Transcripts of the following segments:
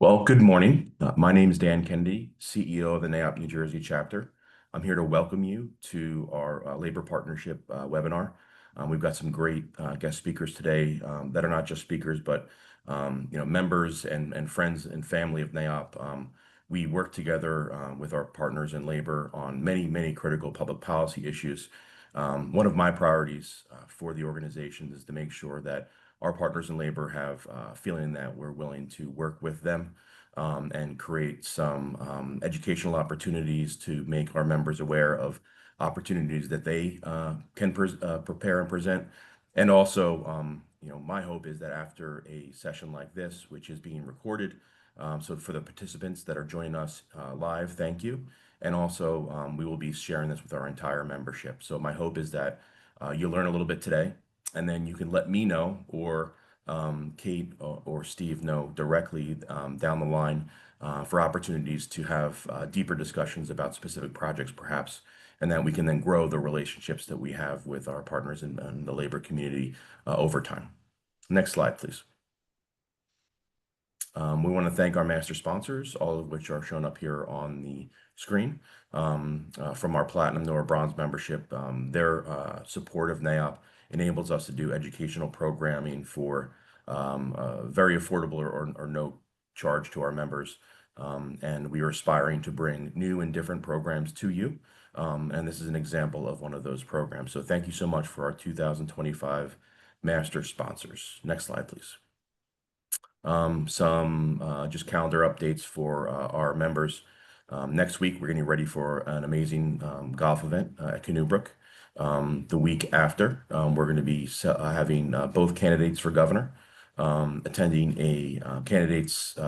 Well, good morning. My name is Dan Kennedy, CEO of the NAIOP New Jersey chapter. I'm here to welcome you to our labor partnership webinar. We've got some great guest speakers today that are not just speakers, but members and friends and family of NAIOP. We work together with our partners in labor on many critical public policy issues. One of my priorities for the organization is to make sure that our partners in labor have a feeling that we're willing to work with them and create some educational opportunities to make our members aware of opportunities that they can prepare and present. And also, my hope is that after a session like this, which is being recorded, so for the participants that are joining us live, thank you. And also, we will be sharing this with our entire membership. So my hope is that you'll learn a little bit today, and then you can let me know or Kate or Steve know directly down the line for opportunities to have deeper discussions about specific projects, perhaps, and that we can then grow the relationships that we have with our partners in the labor community over time. Next slide, please. We want to thank our master sponsors, all of which are shown up here on the screen. From our platinum to our bronze membership, their support of NAIOP enables us to do educational programming for very affordable or no charge to our members. And we are aspiring to bring new and different programs to you. And this is an example of one of those programs. So thank you so much for our 2025 master sponsors. Next slide, please. Some just calendar updates for our members. Next week, we're getting ready for an amazing golf event at Canoe Brook. The week after, we're going to be having both candidates for governor attending a candidates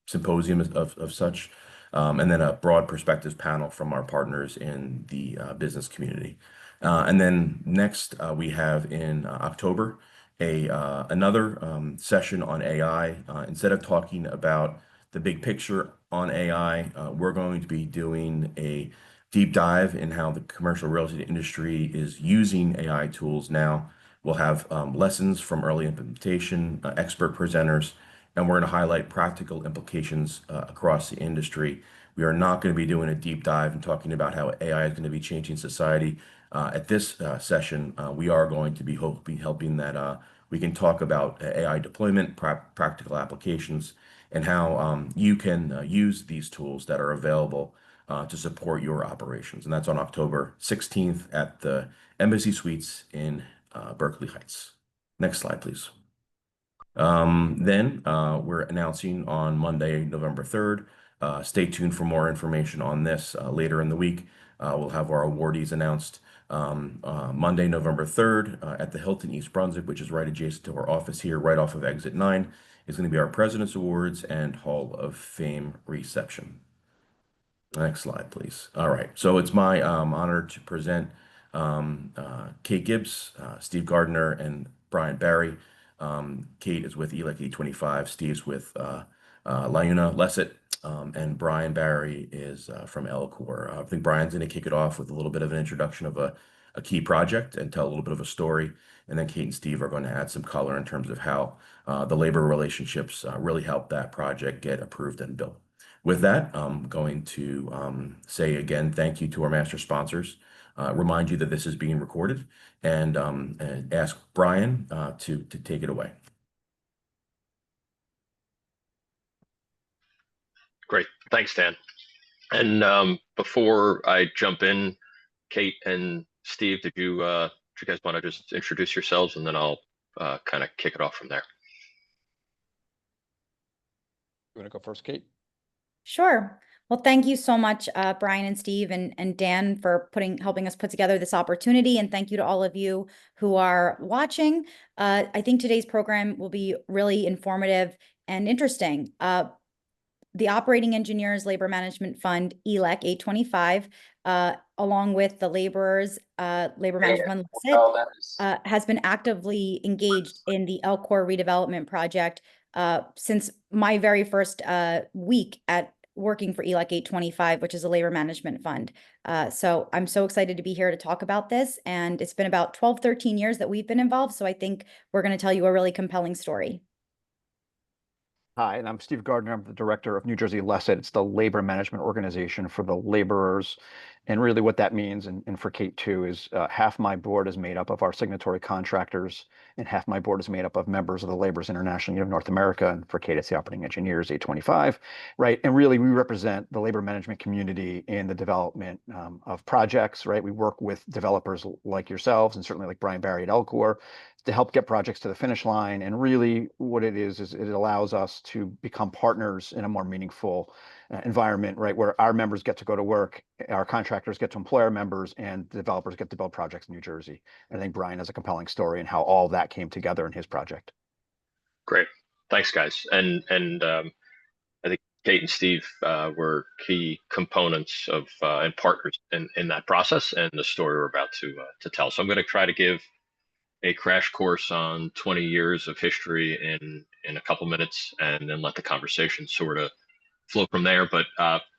symposium of such, and then a broad perspectives panel from our partners in the business community. And then next, we have in October another session on AI. Instead of talking about the big picture on AI, we're going to be doing a deep dive in how the commercial real estate industry is using AI tools now. We'll have lessons from early implementation, expert presenters, and we're going to highlight practical implications across the industry. We are not going to be doing a deep dive and talking about how AI is going to be changing society. At this session, we are going to be helping that we can talk about AI deployment, practical applications, and how you can use these tools that are available to support your operations. And that's on October 16th at the Embassy Suites in Berkeley Heights. Next slide, please. Then we're announcing on Monday, November 3rd. Stay tuned for more information on this later in the week. We'll have our awardees announced Monday, November 3rd at the Hilton East Brunswick, which is right adjacent to our office here, right off of Exit 9. It's going to be our President's Awards and Hall of Fame reception. Next slide, please. All right. So it's my honor to present Kate Gibbs, Steve Gardner, and Brian Barry. Kate is with ELEC 825. Steve's with Liuna Lessett. And Brian Barry is from LCOR. I think Brian's going to kick it off with a little bit of an introduction of a key project and tell a little bit of a story. And then Kate and Steve are going to add some color in terms of how the labor relationships really helped that project get approved and built. With that, I'm going to say again, thank you to our master sponsors. Remind you that this is being recorded, and ask Brian to take it away. Great. Thanks, Dan. And before I jump in, Kate and Steve, do you guys want to just introduce yourselves, and then I'll kind of kick it off from there? You want to go first, Kate? Sure. Well, thank you so much, Brian and Steve and Dan, for helping us put together this opportunity. And thank you to all of you who are watching. I think today's program will be really informative and interesting. The Operating Engineers Labor Management Fund, ELEC 825, along with the Laborers Labor Management Fund, has been actively engaged in the LCOR redevelopment project since my very first week at working for ELEC 825, which is a labor management fund. So I'm so excited to be here to talk about this. And it's been about 12, 13 years that we've been involved. So I think we're going to tell you a really compelling story. Hi, and I'm Steve Gardner. I'm the director of New Jersey LESIT. It's the labor management organization for the laborers. And really what that means, and for Kate too, is half my board is made up of our signatory contractors, and half my board is made up of members of the Laborers International Union of North America. And for Kate, it's the operating engineers, 825, right? And really we represent the labor management community in the development of projects, right? We work with developers like yourselves and certainly like Brian Barry at LCOR to help get projects to the finish line. And really what it is it allows us to become partners in a more meaningful environment, right? Where our members get to go to work, our contractors get to employ our members, and the developers get to build projects in New Jersey. And I think Brian has a compelling story and how all that came together in his project. Great. Thanks, guys. And I think Kate and Steve were key components of and partners in that process and the story we're about to tell. So I'm going to try to give a crash course on 20 years of history in a couple minutes, and then let the conversation sort of flow from there. But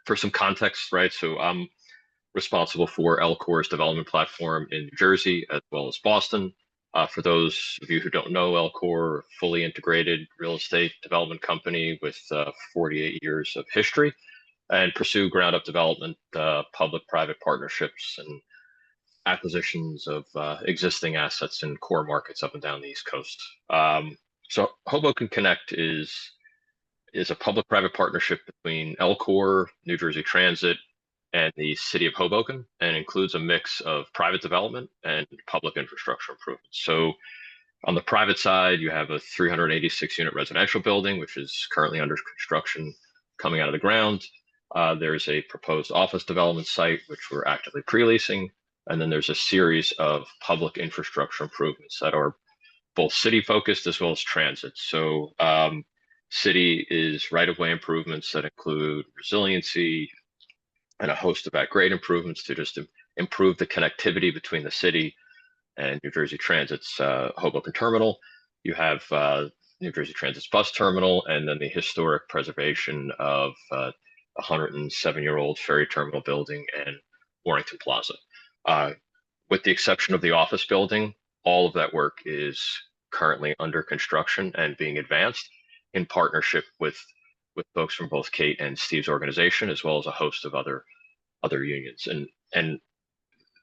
for some context, right? So I'm responsible for LCOR's development platform in New Jersey as well as Boston. For those of you who don't know, LCOR, fully integrated real estate development company with 48 years of history, and pursue ground up development, public-private partnerships, and acquisitions of existing assets in core markets up and down the East Coast. So Hoboken Connect is a public-private partnership between LCOR, New Jersey Transit, and the city of Hoboken, and includes a mix of private development and public infrastructure improvements. So on the private side, you have a 386 unit residential building, which is currently under construction, coming out of the ground. There's a proposed office development site, which we're actively pre-leasing. And then there's a series of public infrastructure improvements that are both city focused as well as transit. So city is right-of-way improvements that include resiliency and a host of at-grade improvements to just improve the connectivity between the city and New Jersey Transit's Hoboken Terminal. You have New Jersey Transit's bus terminal, and then the historic preservation of 107-year-old ferry terminal building and Warrington Plaza. With the exception of the office building, all of that work is currently under construction and being advanced in partnership with folks from both Kate and Steve's organization, as well as a host of other unions. And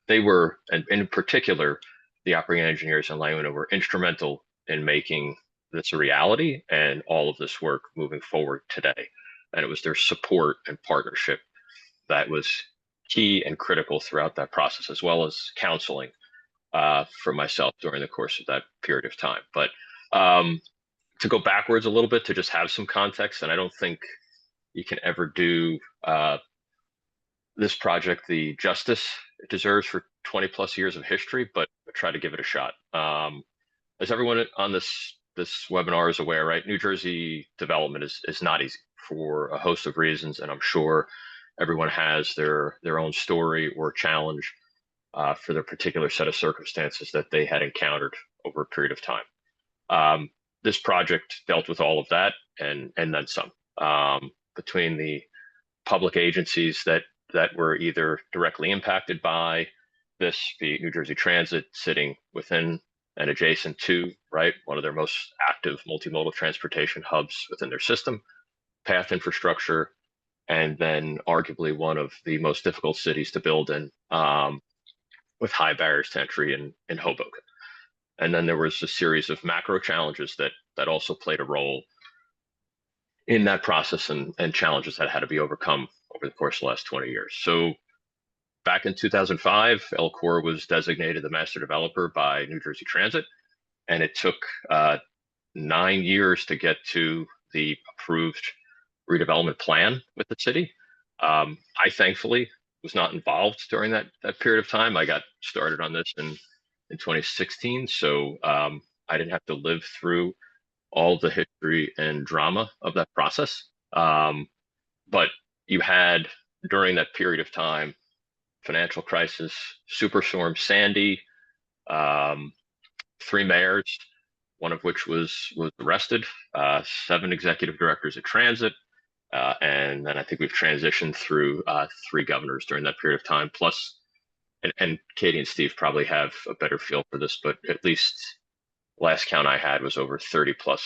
they were, and in particular, the operating engineers in LAIONA were instrumental in making this a reality and all of this work moving forward today. And it was their support and partnership that was key and critical throughout that process, as well as counseling for myself during the course of that period of time. But to go backwards a little bit, to just have some context, and I don't think you can ever do this project the justice it deserves for 20 plus years of history, but try to give it a shot. As everyone on this webinar is aware, right, New Jersey development is not easy for a host of reasons, and I'm sure everyone has their own story or challenge for their particular set of circumstances that they had encountered over a period of time. This project dealt with all of that and then some. Between the public agencies that were either directly impacted by this, be New Jersey Transit sitting within and adjacent to, right, one of their most active multimodal transportation hubs within their system, path infrastructure, and then arguably one of the most difficult cities to build in, with high barriers to entry in Hoboken. And then there was a series of macro challenges that also played a role in that process, and challenges that had to be overcome over the course of the last 20 years. So back in 2005, LCOR was designated the master developer by New Jersey Transit, and it took 9 years to get to the approved redevelopment plan with the city. I thankfully was not involved during that period of time. I got started on this in 2016, so I didn't have to live through all the history and drama of that process. But you had, during that period of time, financial crisis, Superstorm Sandy, 3 mayors, one of which was arrested, 7 executive directors at Transit, and then I think we've transitioned through 3 governors during that period of time. Plus, and Katie and Steve probably have a better feel for this, but at least last count I had was over 30 plus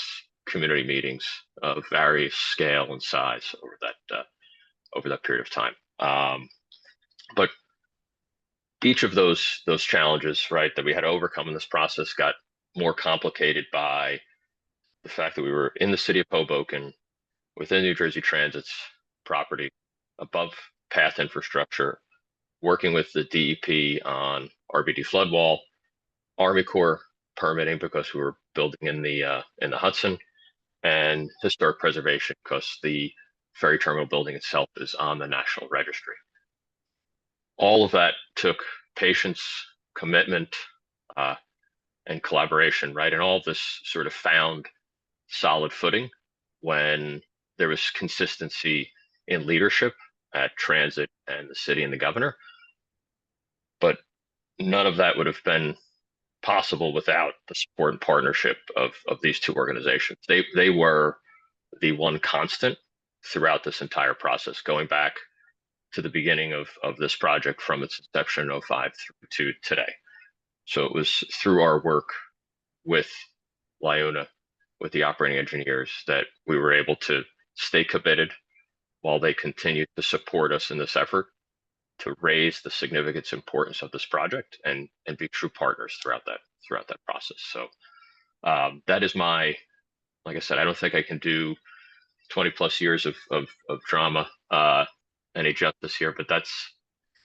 community meetings of various scale and size over that period of time. But each of those challenges, right, that we had to overcome in this process got more complicated by the fact that we were in the city of Hoboken, within New Jersey Transit's property, above path infrastructure, working with the DEP on RBD flood wall, Army Corps permitting because we were building in the Hudson, and historic preservation because the ferry terminal building itself is on the National Registry. All of that took patience, commitment, and collaboration, right? And all of this sort of found solid footing when there was consistency in leadership at Transit and the city and the governor. But none of that would have been possible without the support and partnership of these two organizations. They were the one constant throughout this entire process, going back to the beginning of this project from its inception in 05 through to today. So it was through our work with LIONA, with the operating engineers, that we were able to stay committed while they continued to support us in this effort to raise the significance importance of this project and be true partners throughout that process. So that is my, like I said, I don't think I can do 20 plus years of drama any justice here, but that's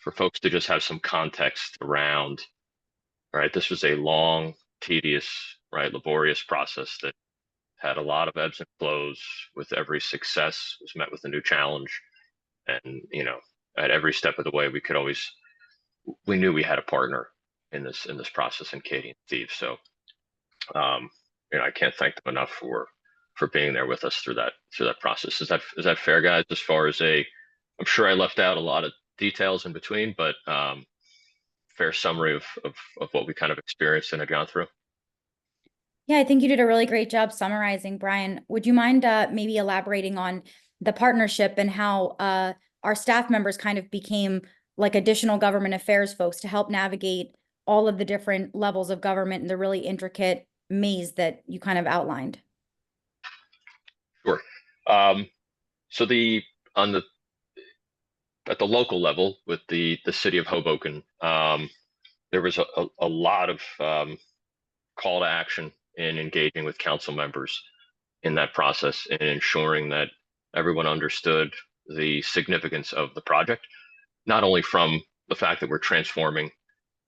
for folks to just have some context around, right? This was a long, tedious, right, laborious process that had a lot of ebbs and flows. With every success was met with a new challenge. And, you know, at every step of the way, we knew we had a partner in this process, in Katie and Steve. So, you know, I can't thank them enough for being there with us through that process. Is that fair, guys? As far as I'm sure I left out a lot of details in between, but fair summary of what we kind of experienced and had gone through. Yeah, I think you did a really great job summarizing, Brian. Would you mind maybe elaborating on the partnership and how our staff members kind of became like additional government affairs folks to help navigate all of the different levels of government and the really intricate maze that you kind of outlined? Sure. So at the local level with the city of Hoboken, there was a lot of call to action in engaging with council members in that process and ensuring that everyone understood the significance of the project, not only from the fact that we're transforming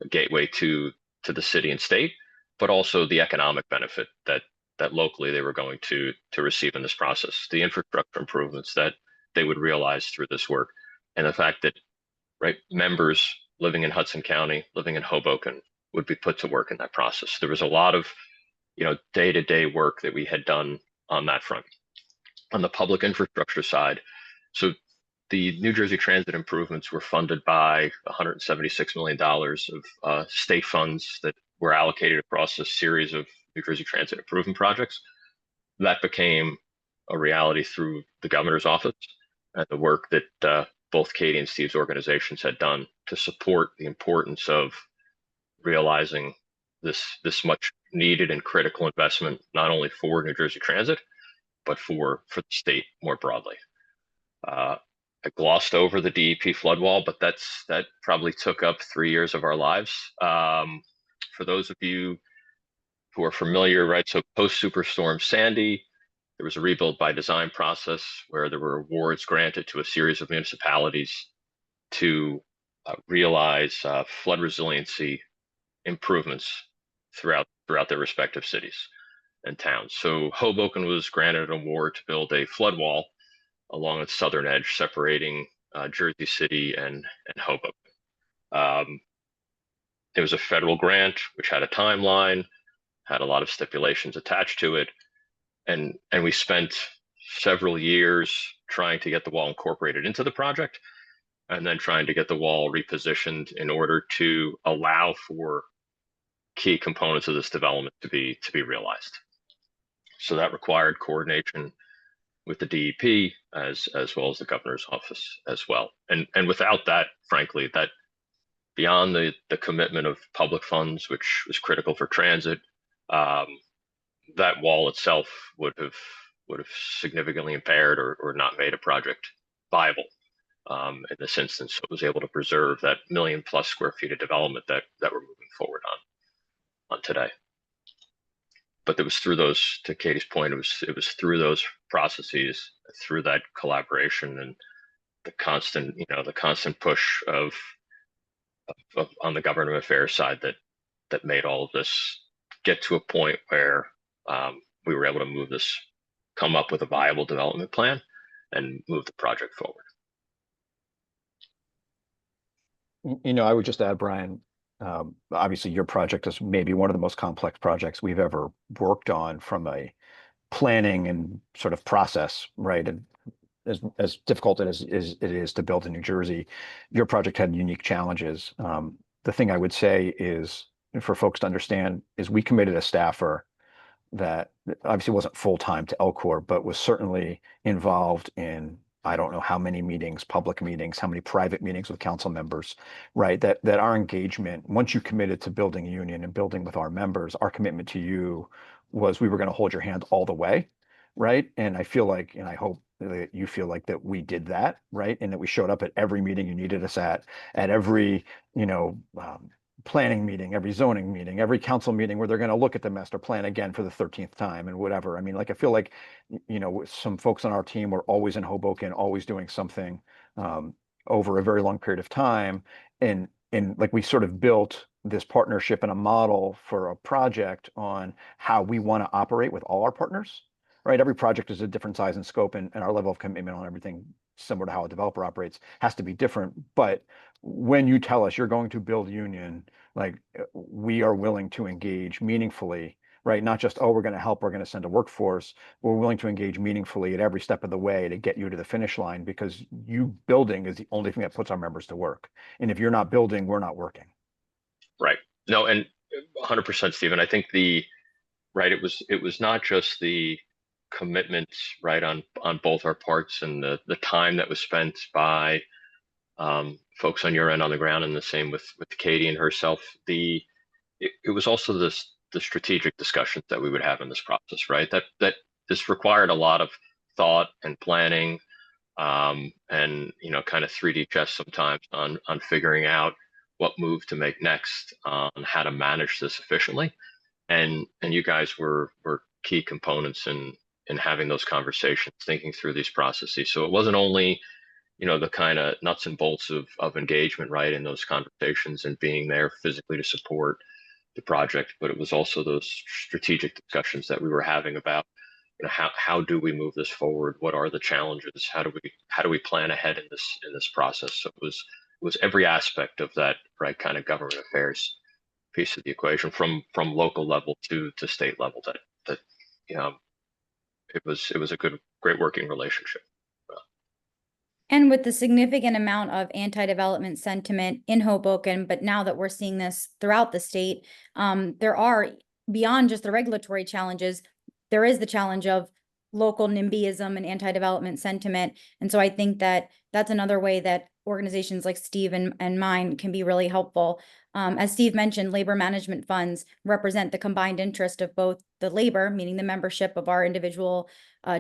a gateway to the city and state, but also the economic benefit that locally they were going to receive in this process, the infrastructure improvements that they would realize through this work, and the fact that, right, members living in Hudson County, living in Hoboken, would be put to work in that process. There was a lot of, you know, day-to-day work that we had done on that front. On the public infrastructure side, so the New Jersey Transit improvements were funded by $176 million of state funds that were allocated across a series of New Jersey Transit improvement projects. That became a reality through the governor's office and the work that both Katie and Steve's organizations had done to support the importance of realizing this much needed and critical investment, not only for New Jersey Transit, but for the state more broadly. I glossed over the DEP flood wall, but that probably took up 3 years of our lives. For those of you who are familiar, right, so post Superstorm Sandy, there was a rebuild by design process where there were awards granted to a series of municipalities to realize flood resiliency improvements throughout their respective cities and towns. So Hoboken was granted an award to build a flood wall along its southern edge, separating Jersey City and Hoboken. It was a federal grant, which had a timeline, had a lot of stipulations attached to it, and we spent several years trying to get the wall incorporated into the project, and then trying to get the wall repositioned in order to allow for key components of this development to be realized. So that required coordination with the DEP as well as the governor's office as well. And without that, frankly, that beyond the commitment of public funds, which was critical for transit, that wall itself would have significantly impaired or not made a project viable. In this instance, it was able to preserve that 1,000,000+ square feet of development that we're moving forward on today. But it was through those, to Katie's point, it was through those processes, through that collaboration and the constant, the constant push of on the government affairs side that made all of this get to a point where we were able to come up with a viable development plan and move the project forward. I would just add, Brian, obviously your project is maybe one of the most complex projects we've ever worked on from a planning and sort of process, right? And as difficult as it is to build in New Jersey, your project had unique challenges. The thing I would say is, for folks to understand, is we committed a staffer that obviously wasn't full-time to LCOR, but was certainly involved in, I don't know how many meetings, public meetings, how many private meetings with council members, right? That our engagement, once you committed to building a union and building with our members, our commitment to you was we were going to hold your hand all the way, right? And I feel like, and I hope that you feel like that we did that, right? And that we showed up at every meeting you needed us at every, planning meeting, every zoning meeting, every council meeting where they're going to look at the master plan again for the 13th time and whatever. I mean, like, I feel like, some folks on our team were always in Hoboken, always doing something over a very long period of time. And like, we sort of built this partnership and a model for a project on how we want to operate with all our partners, right? Every project is a different size and scope, and our level of commitment on everything, similar to how a developer operates, has to be different. But when you tell us you're going to build union, like, we are willing to engage meaningfully, right? Not just, oh, we're going to help, we're going to send a workforce. We're willing to engage meaningfully at every step of the way to get you to the finish line, because you building is the only thing that puts our members to work. And if you're not building, we're not working. Right. No, and 100%, Stephen. I think it was not just the commitment, right, on both our parts, and the time that was spent by folks on your end on the ground, and the same with Katie and herself. It was also the strategic discussions that we would have in this process, right? That this required a lot of thought and planning, and kind of 3D chess sometimes on figuring out what move to make next, on how to manage this efficiently. And you guys were key components in having those conversations, thinking through these processes. So it wasn't only the kind of nuts and bolts of engagement, right, in those conversations and being there physically to support the project, but it was also those strategic discussions that we were having about how do we move this forward? What are the challenges? How do we plan ahead in this process? So it was every aspect of that, right, kind of government affairs piece of the equation, from local level to state level, that it was a great working relationship. And with the significant amount of anti-development sentiment in Hoboken, but now that we're seeing this throughout the state, there are, beyond just the regulatory challenges, there is the challenge of local NIMBYism and anti-development sentiment. And so I think that that's another way that organizations like Steve and mine can be really helpful. As Steve mentioned, labor management funds represent the combined interest of both the labor, meaning the membership of our individual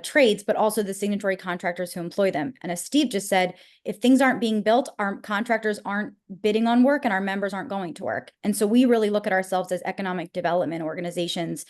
trades, but also the signatory contractors who employ them. And as Steve just said, if things aren't being built, our contractors aren't bidding on work and our members aren't going to work. And so we really look at ourselves as economic development organizations,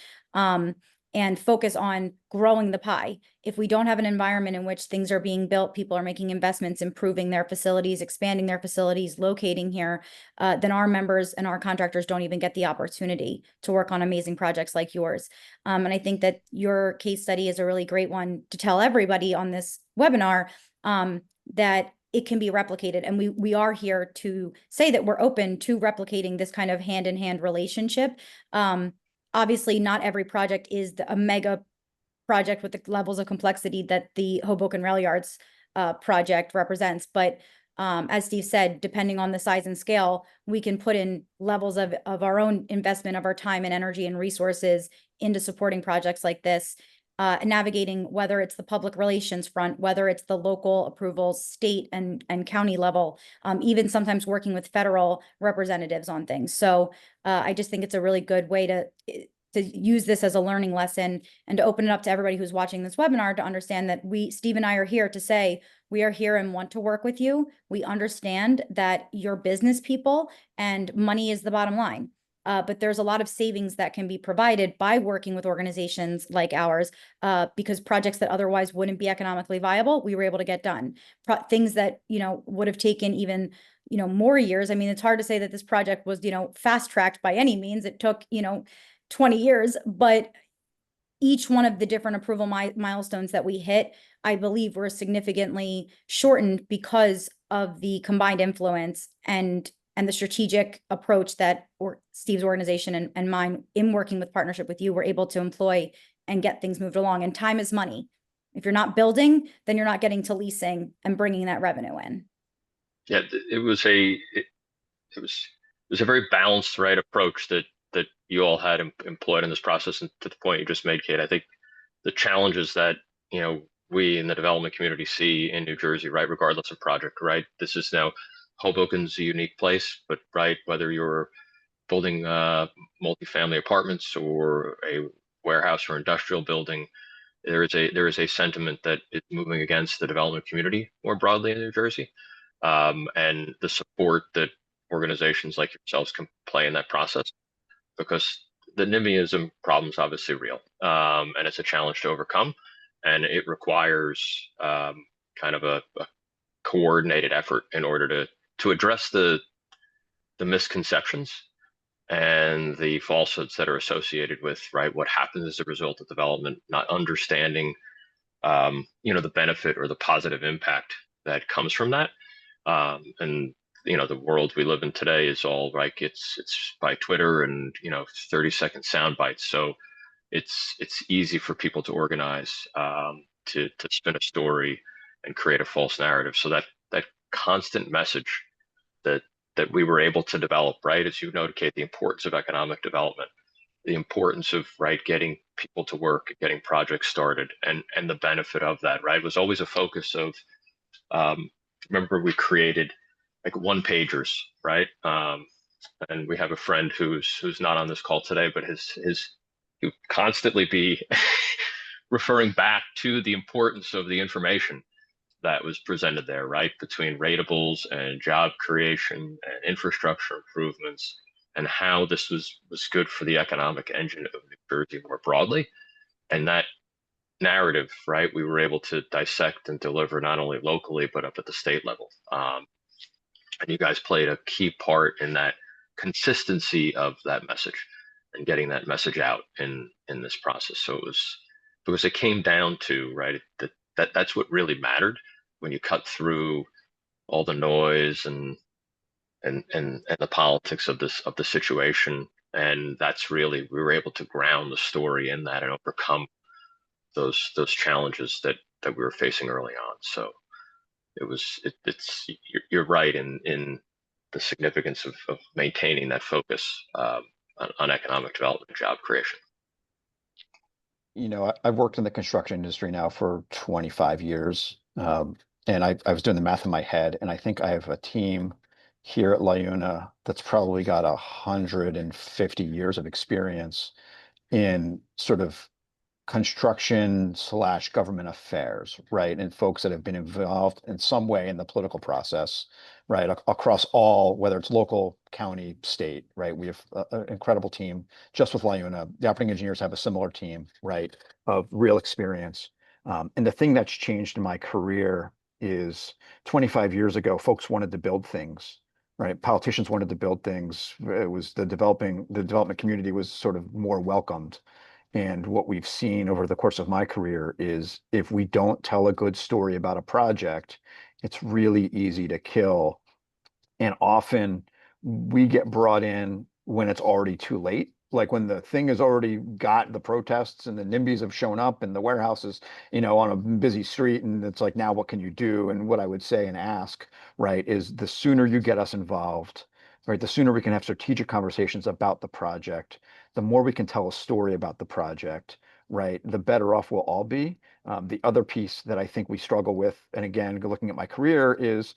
and focus on growing the pie. If we don't have an environment in which things are being built, people are making investments, improving their facilities, expanding their facilities, locating here, then our members and our contractors don't even get the opportunity to work on amazing projects like yours. And I think that your case study is a really great one to tell everybody on this webinar, that it can be replicated. And we are here to say that we're open to replicating this kind of hand-in-hand relationship. Obviously, not every project is a mega project with the levels of complexity that the Hoboken Rail Yards project represents. But as Steve said, depending on the size and scale, we can put in levels of our own investment of our time and energy and resources into supporting projects like this, navigating whether it's the public relations front, whether it's the local approvals, state and county level, even sometimes working with federal representatives on things. So I just think it's a really good way to to use this as a learning lesson and to open it up to everybody who's watching this webinar to understand that Steve and I are here to say, we are here and want to work with you. We understand that you're business people and money is the bottom line. But there's a lot of savings that can be provided by working with organizations like ours, because projects that otherwise wouldn't be economically viable, we were able to get done. Things that, would have taken even, more years. I mean, it's hard to say that this project was, fast tracked by any means. It took, 20 years, but each one of the different approval milestones that we hit, I believe, were significantly shortened because of the combined influence and the strategic approach that Steve's organization and mine, in working with partnership with you, were able to employ and get things moved along. And time is money. If you're not building, then you're not getting to leasing and bringing that revenue in. Yeah, it was a very balanced, right, approach that you all had employed in this process. And to the point you just made, Kate, I think the challenges that we in the development community see in New Jersey, right, regardless of project, right, this is now, Hoboken's a unique place, but right, whether you're building multifamily apartments or a warehouse or industrial building, there is a sentiment that is moving against the development community more broadly in New Jersey, and the support that organizations like yourselves can play in that process, because the NIMBYism problem is obviously real, and it's a challenge to overcome, and it requires kind of a coordinated effort in order to address the misconceptions and the falsehoods that are associated with, right, what happens as a result of development, not understanding the benefit or the positive impact that comes from that. And the world we live in today is all like it's by Twitter and 30-second sound bites. So it's easy for people to organize, to spin a story and create a false narrative. So that constant message that we were able to develop, right, as you noted, Kate, the importance of economic development, the importance of, right, getting people to work, getting projects started, and the benefit of that, right, was always a focus of. Remember, we created like one pagers, right? And we have a friend who's not on this call today, but he constantly be referring back to the importance of the information that was presented there, right? Between ratables and job creation and infrastructure improvements, and how this was good for the economic engine of New Jersey more broadly. And that narrative, right, we were able to dissect and deliver not only locally, but up at the state level. And you guys played a key part in that consistency of that message and getting that message out in this process. So it was, because it came down to, right, that's what really mattered when you cut through all the noise and the politics of the situation. And that's really, we were able to ground the story in that and overcome those challenges that we were facing early on. So you're right in the significance of maintaining that focus on economic development and job creation. I've worked in the construction industry now for 25 years. And I was doing the math in my head, and I think I have a team here at LIUNA that's probably got 150 years of experience in sort of construction/government affairs, right? And folks that have been involved in some way in the political process, right? Across all, whether it's local, county, state, right? We have an incredible team just with LIUNA. The operating engineers have a similar team, right? Of real experience. And the thing that's changed in my career is 25 years ago, folks wanted to build things, right? Politicians wanted to build things. It was the development community was sort of more welcomed. And what we've seen over the course of my career is if we don't tell a good story about a project, it's really easy to kill. And often we get brought in when it's already too late. Like when the thing has already got the protests and the NIMBYs have shown up and the warehouse is, on a busy street, and it's like, now what can you do? And what I would say and ask, right, is the sooner you get us involved, right, the sooner we can have strategic conversations about the project, the more we can tell a story about the project, right, the better off we'll all be. The other piece that I think we struggle with, and again, looking at my career, is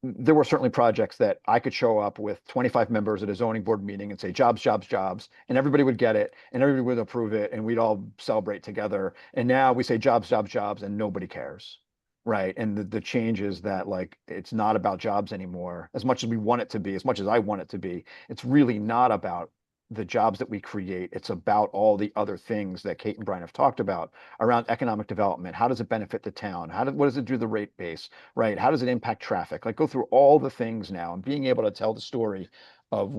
there were certainly projects that I could show up with 25 members at a zoning board meeting and say jobs, jobs, jobs, and everybody would get it and everybody would approve it and we'd all celebrate together. And now we say jobs, jobs, jobs, and nobody cares. Right. And the change is that like it's not about jobs anymore. As much as we want it to be, as much as I want it to be, it's really not about the jobs that we create. It's about all the other things that Kate and Brian have talked about around economic development. How does it benefit the town? What does it do to the rate base? Right? How does it impact traffic? Like go through all the things now and being able to tell the story of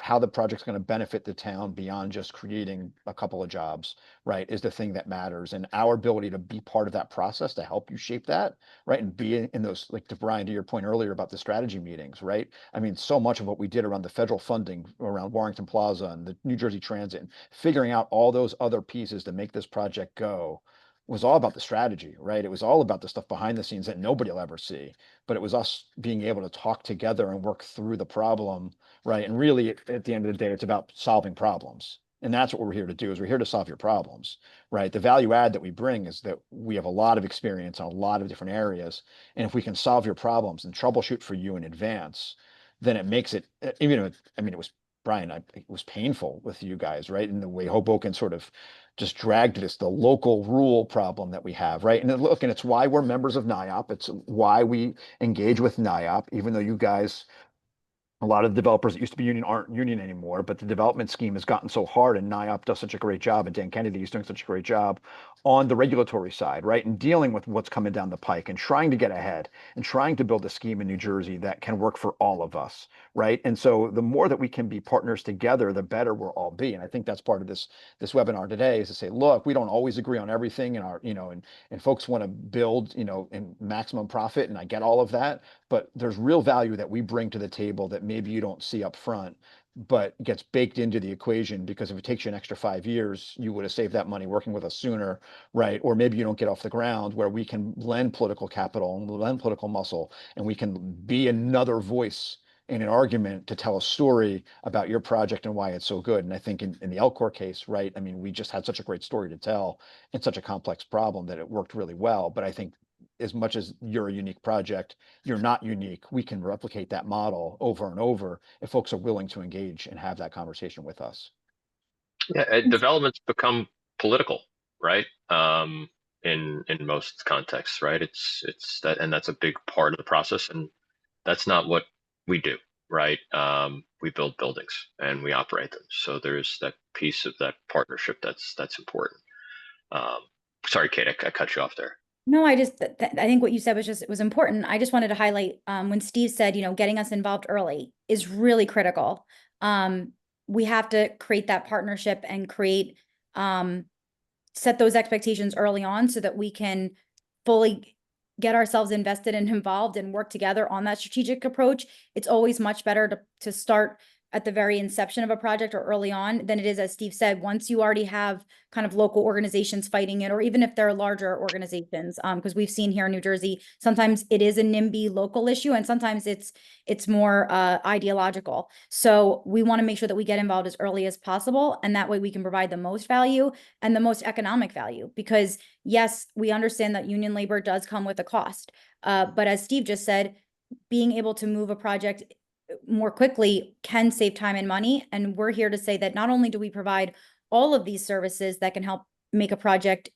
how the project's going to benefit the town beyond just creating a couple of jobs, right, is the thing that matters. And our ability to be part of that process to help you shape that, right, and be in those, like to Brian, to your point earlier about the strategy meetings, right? I mean, so much of what we did around the federal funding around Warrington Plaza and the New Jersey Transit, and figuring out all those other pieces to make this project go was all about the strategy, right? It was all about the stuff behind the scenes that nobody will ever see, but it was us being able to talk together and work through the problem, right? And really, at the end of the day, it's about solving problems. And that's what we're here to do, is we're here to solve your problems, right? The value add that we bring is that we have a lot of experience in a lot of different areas. And if we can solve your problems and troubleshoot for you in advance, then it makes it, even if, I mean, it was Brian, it was painful with you guys, right? In the way Hoboken sort of just dragged this, the local rule problem that we have, right? And look, and it's why we're members of NAIOP. It's why we engage with NAIOP, even though you guys, a lot of the developers that used to be union aren't union anymore, but the development scheme has gotten so hard, and NIOP does such a great job, and Dan Kennedy is doing such a great job on the regulatory side, right? And dealing with what's coming down the pike and trying to get ahead and trying to build a scheme in New Jersey that can work for all of us, right? And so the more that we can be partners together, the better we'll all be. And I think that's part of this webinar today, is to say, look, we don't always agree on everything, and and folks want to build, in maximum profit, and I get all of that, but there's real value that we bring to the table that maybe you don't see up front, but gets baked into the equation, because if it takes you an extra 5 years, you would have saved that money working with us sooner, right? Or maybe you don't get off the ground, where we can lend political capital and lend political muscle, and we can be another voice in an argument to tell a story about your project and why it's so good. And I think in the LCOR case, right, I mean, we just had such a great story to tell in such a complex problem that it worked really well. But I think as much as you're a unique project, you're not unique. We can replicate that model over and over if folks are willing to engage and have that conversation with us. Yeah, development's become political, right? In most contexts, right? It's that, and that's a big part of the process, and that's not what we do, right? We build buildings and we operate them. So there's that piece of that partnership that's important. Sorry, Kate, I cut you off there. No, I think what you said was important. I just wanted to highlight when Steve said, getting us involved early is really critical. We have to create that partnership and set those expectations early on, so that we can fully get ourselves invested and involved and work together on that strategic approach. It's always much better to start at the very inception of a project or early on than it is, as Steve said, once you already have kind of local organizations fighting it, or even if they're larger organizations, because we've seen here in New Jersey, sometimes it is a NIMBY local issue, and sometimes it's more ideological. So we want to make sure that we get involved as early as possible, and that way we can provide the most value and the most economic value. Because yes, we understand that union labor does come with a cost, but as Steve just said, being able to move a project more quickly can save time and money. And we're here to say that not only do we provide all of these services that can help make a project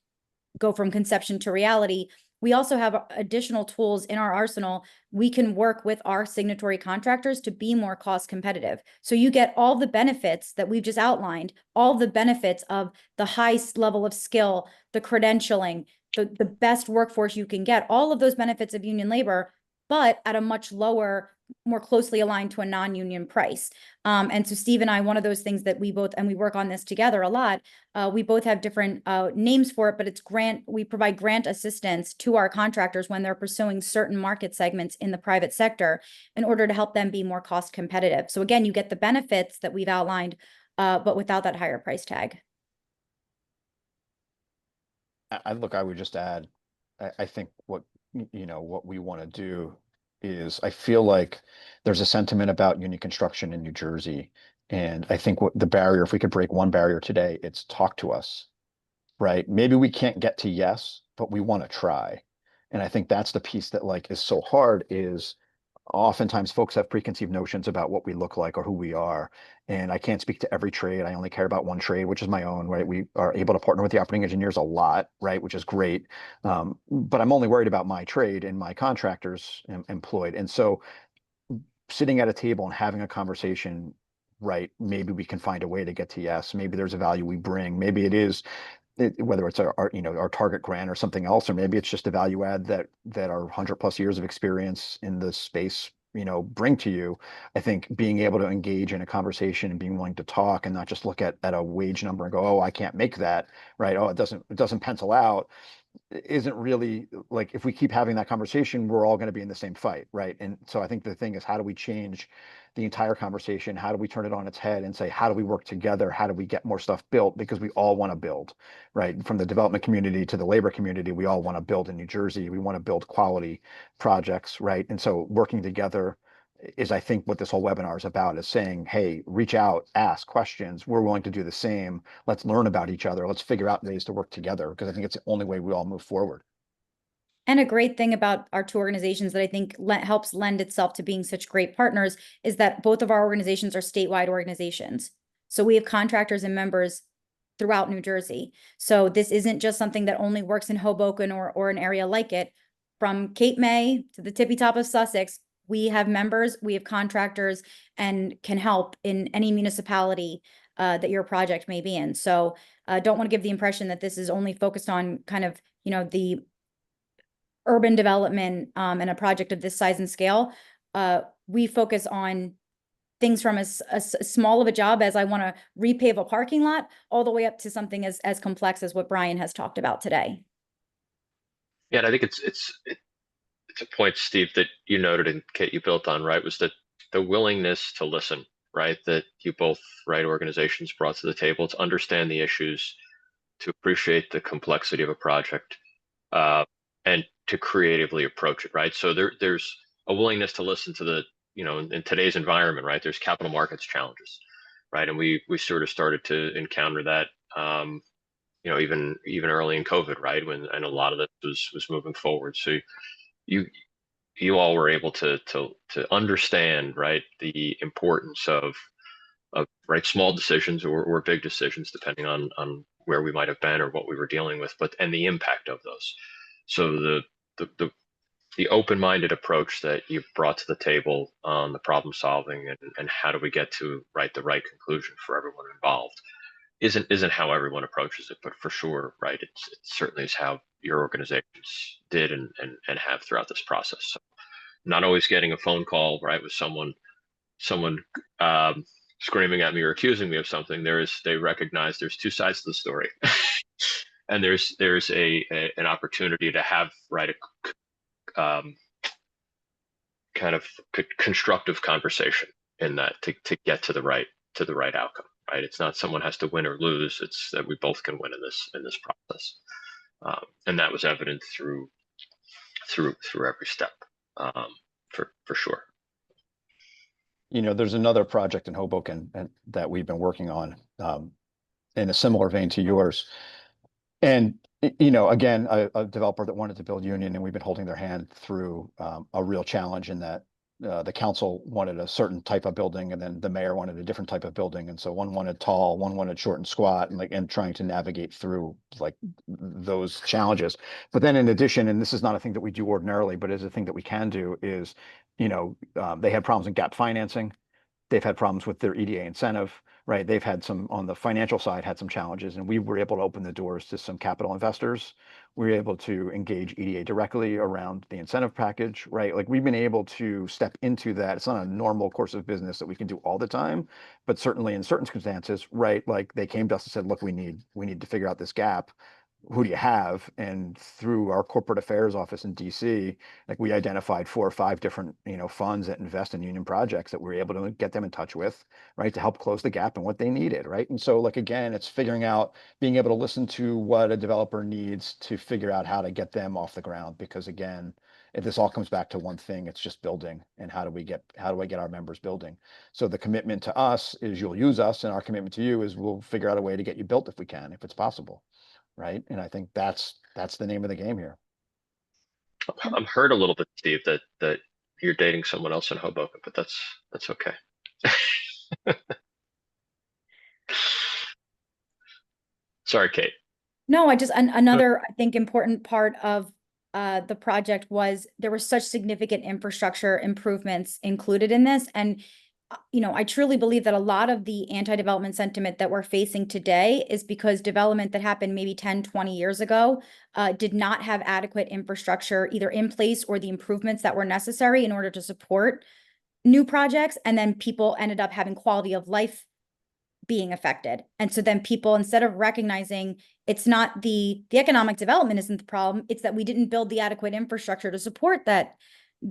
go from conception to reality, we also have additional tools in our arsenal. We can work with our signatory contractors to be more cost competitive. So you get all the benefits that we've just outlined, all the benefits of the highest level of skill, the credentialing, the best workforce you can get, all of those benefits of union labor, but at a much lower, more closely aligned to a non-union price. And so Steve and I, one of those things that we both, and we work on this together a lot, we both have different names for it, but it's we provide grant assistance to our contractors when they're pursuing certain market segments in the private sector in order to help them be more cost competitive. So again, you get the benefits that we've outlined, but without that higher price tag. Look, I would just add, I think what we want to do is, I feel like there's a sentiment about union construction in New Jersey. And I think what the barrier, if we could break one barrier today, it's talk to us, right? Maybe we can't get to yes, but we want to try. And I think that's the piece that like is so hard, is oftentimes folks have preconceived notions about what we look like or who we are. And I can't speak to every trade. I only care about one trade, which is my own, right? We are able to partner with the operating engineers a lot, right? Which is great. But I'm only worried about my trade and my contractors employed. And so sitting at a table and having a conversation, right? Maybe we can find a way to get to yes. Maybe there's a value we bring. Maybe it is whether it's our our target grant or something else, or maybe it's just a value add that our 100+ years of experience in this space bring to you. I think being able to engage in a conversation and being willing to talk and not just look at a wage number and go, oh, I can't make that, right? Oh, it doesn't pencil out, isn't really like, if we keep having that conversation, we're all going to be in the same fight, right? And so I think the thing is, how do we change the entire conversation? How do we turn it on its head and say, how do we work together? How do we get more stuff built? Because we all want to build, right? From the development community to the labor community, we all want to build in New Jersey. We want to build quality projects, right? And so working together is, I think, what this whole webinar is about, is saying, hey, reach out, ask questions. We're willing to do the same. Let's learn about each other. Let's figure out ways to work together, because I think it's the only way we all move forward. And a great thing about our two organizations that I think helps lend itself to being such great partners is that both of our organizations are statewide organizations. So we have contractors and members throughout New Jersey. So this isn't just something that only works in Hoboken or an area like it. From Cape May to the tippy top of Sussex, we have members, we have contractors, and can help in any municipality that your project may be in. So don't want to give the impression that this is only focused on kind of, the urban development and a project of this size and scale. We focus on things from as small of a job as I want to repave a parking lot, all the way up to something as complex as what Brian has talked about today. Yeah, and I think it's a point, Steve, that you noted and Kate, you built on, right, was that the willingness to listen, right, that you both, right, organizations brought to the table to understand the issues, to appreciate the complexity of a project, and to creatively approach it, right? So there's a willingness to listen to the, in today's environment, right, there's capital markets challenges, right? And we sort of started to encounter that, even early in COVID, right, when, and a lot of this was moving forward. So you all were able to understand, right, the importance of right, small decisions or big decisions, depending on where we might have been or what we were dealing with, and the impact of those. So the open-minded approach that you brought to the table on the problem solving and how do we get to the right conclusion for everyone involved isn't how everyone approaches it, but for sure, right, it certainly is how your organizations did and have throughout this process. So not always getting a phone call, right, with someone screaming at me or accusing me of something. They recognize there's two sides to the story. And there's an opportunity to have, right, a kind of constructive conversation in that to get to the right outcome, right? It's not someone has to win or lose, it's that we both can win in this process. And that was evident through every step, for sure. There's another project in Hoboken that we've been working on in a similar vein to yours. And, again, a developer that wanted to build Union, and we've been holding their hand through a real challenge in that the council wanted a certain type of building, and then the mayor wanted a different type of building. And so one wanted tall, one wanted short and squat, and trying to navigate through those challenges. But then in addition, and this is not a thing that we do ordinarily, but is a thing that we can do, is, they had problems in gap financing. They've had problems with their EDA incentive, right? They've had some, on the financial side, had some challenges, and we were able to open the doors to some capital investors. We were able to engage EDA directly around the incentive package, right? Like, we've been able to step into that. It's not a normal course of business that we can do all the time, but certainly in certain circumstances, right? Like, they came to us and said, look, we need to figure out this gap. Who do you have? And through our corporate affairs office in DC, we identified 4 or 5 different, funds that invest in union projects that we were able to get them in touch with, right, to help close the gap and what they needed, right? And so, again, it's figuring out, being able to listen to what a developer needs to figure out how to get them off the ground. Because, again, if this all comes back to one thing, it's just building. And how do I get our members building? So the commitment to us is you'll use us, and our commitment to you is we'll figure out a way to get you built if we can, if it's possible. Right. And I think that's the name of the game here. I'm heard a little bit, Steve, that you're dating someone else in Hoboken, but that's okay. Sorry, Kate. No, another, I think, important part of the project was there were such significant infrastructure improvements included in this. And, I truly believe that a lot of the anti-development sentiment that we're facing today is because development that happened maybe 10, 20 years ago did not have adequate infrastructure either in place or the improvements that were necessary in order to support new projects. And then people ended up having quality of life being affected. And so then people, instead of recognizing it's not the economic development isn't the problem, it's that we didn't build the adequate infrastructure to support that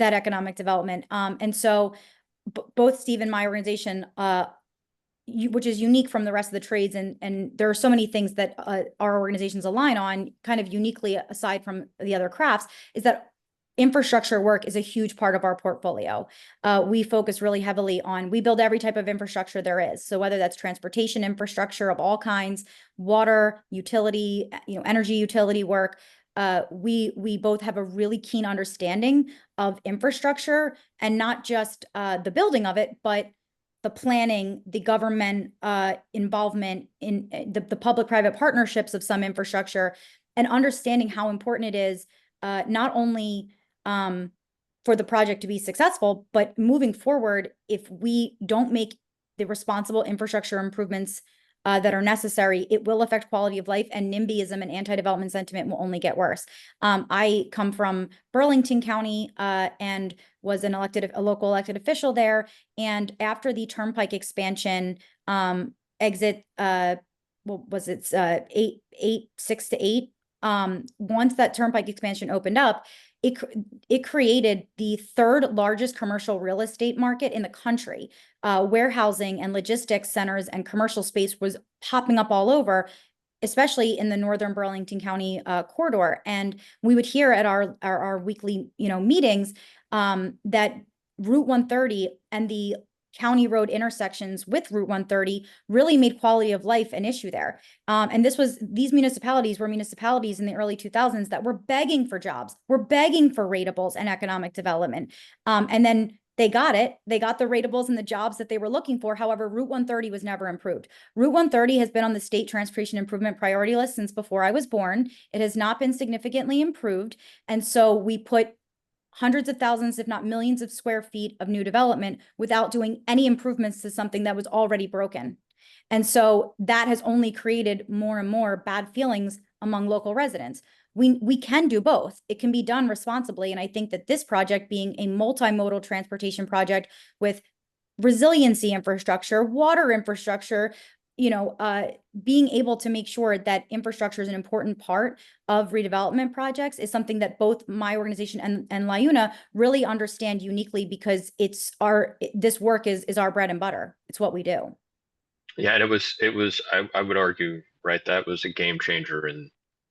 economic development. And so both Steve and my organization, which is unique from the rest of the trades, and there are so many things that our organizations align on, kind of uniquely aside from the other crafts, is that infrastructure work is a huge part of our portfolio. We focus really heavily on, we build every type of infrastructure there is. So whether that's transportation infrastructure of all kinds, water, utility, energy utility work, we both have a really keen understanding of infrastructure, and not just the building of it, but the planning, the government involvement in the public-private partnerships of some infrastructure, and understanding how important it is not only for the project to be successful, but moving forward, if we don't make the responsible infrastructure improvements that are necessary, it will affect quality of life, and NIMBYism and anti-development sentiment will only get worse. I come from Burlington County and was a local elected official there. And after the Turnpike expansion exit, what was it, 6 to 8? Once that Turnpike expansion opened up, it created the third largest commercial real estate market in the country. Warehousing and logistics centers and commercial space was popping up all over, especially in the northern Burlington County corridor. And we would hear at our weekly meetings that Route 130 and the county road intersections with Route 130 really made quality of life an issue there. And these municipalities were municipalities in the early 2000s that were begging for jobs, were begging for ratables and economic development. And then they got it. They got the ratables and the jobs that they were looking for. However, Route 130 was never improved. Route 130 has been on the state transportation improvement priority list since before I was born. It has not been significantly improved. And so we put hundreds of thousands, if not millions of square feet of new development without doing any improvements to something that was already broken. And so that has only created more and more bad feelings among local residents. We can do both. It can be done responsibly. And I think that this project, being a multimodal transportation project with resiliency infrastructure, water infrastructure, being able to make sure that infrastructure is an important part of redevelopment projects is something that both my organization and LIUNA really understand uniquely, because this work is our bread and butter. It's what we do. Yeah, and it was I would argue, right, that was a game changer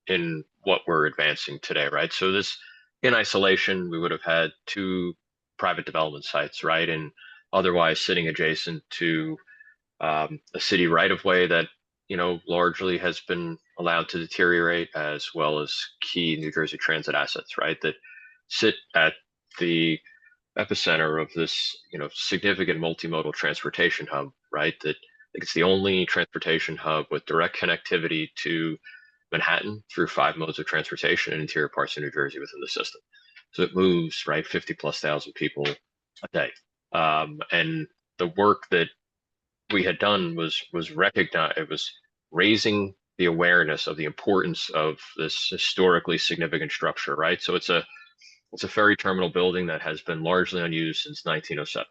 in what we're advancing today, right? So this, in isolation, we would have had 2 private development sites, right, and otherwise sitting adjacent to a city right-of-way that largely has been allowed to deteriorate, as well as key New Jersey Transit assets, right, that sit at the epicenter of this significant multimodal transportation hub, right, that I think it's the only transportation hub with direct connectivity to Manhattan through 5 modes of transportation in interior parts of New Jersey within the system. So it moves, right, 50,000+ people a day. And the work that we had done was recognize, it was raising the awareness of the importance of this historically significant structure, right? So it's a ferry terminal building that has been largely unused since 1907.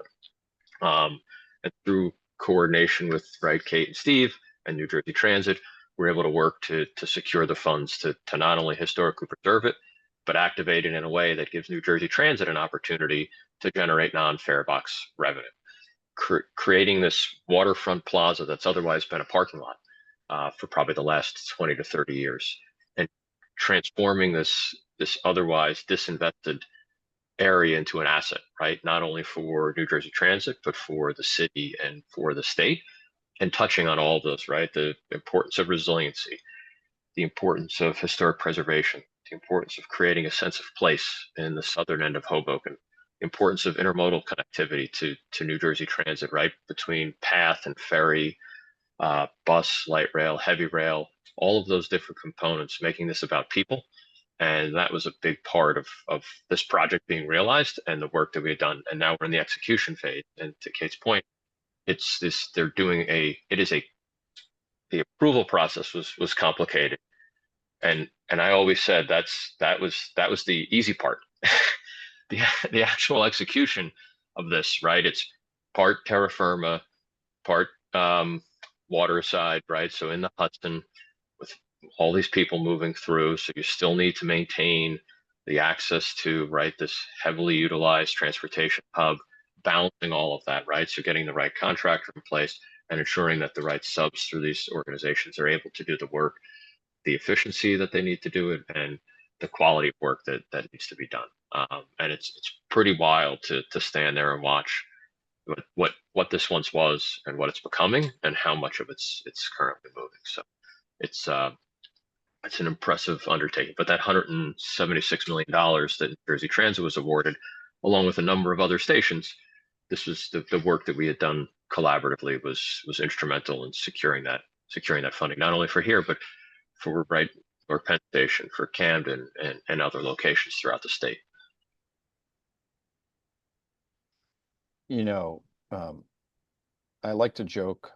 And through coordination with Kate and Steve and New Jersey Transit, we're able to work to secure the funds to not only historically preserve it, but activate it in a way that gives New Jersey Transit an opportunity to generate non-fare box revenue. Creating this waterfront plaza that's otherwise been a parking lot for probably the last 20 to 30 years, and transforming this otherwise disinvested area into an asset, right? Not only for New Jersey Transit, but for the city and for the state, and touching on all of those, right? The importance of resiliency, the importance of historic preservation, the importance of creating a sense of place in the southern end of Hoboken, importance of intermodal connectivity to New Jersey Transit, right? Between path and ferry, bus, light rail, heavy rail, all of those different components, making this about people. And that was a big part of this project being realized and the work that we had done. And now we're in the execution phase. And to Kate's point, it's this, they're doing the approval process was complicated. And I always said that was the easy part. The actual execution of this, right? It's part terra firma, part waterside, right? So in the Hudson, with all these people moving through, so you still need to maintain the access to, right, this heavily utilized transportation hub, balancing all of that, right? So getting the right contractor in place and ensuring that the right subs through these organizations are able to do the work, the efficiency that they need to do it, and the quality of work that needs to be done. And it's pretty wild to stand there and watch what this once was and what it's becoming and how much of it's currently moving. So it's an impressive undertaking. But that $176 million that New Jersey Transit was awarded, along with a number of other stations, this was the work that we had done collaboratively was instrumental in securing that funding, not only for here, but for or Penn Station, for Camden and other locations throughout the state. You know, I like to joke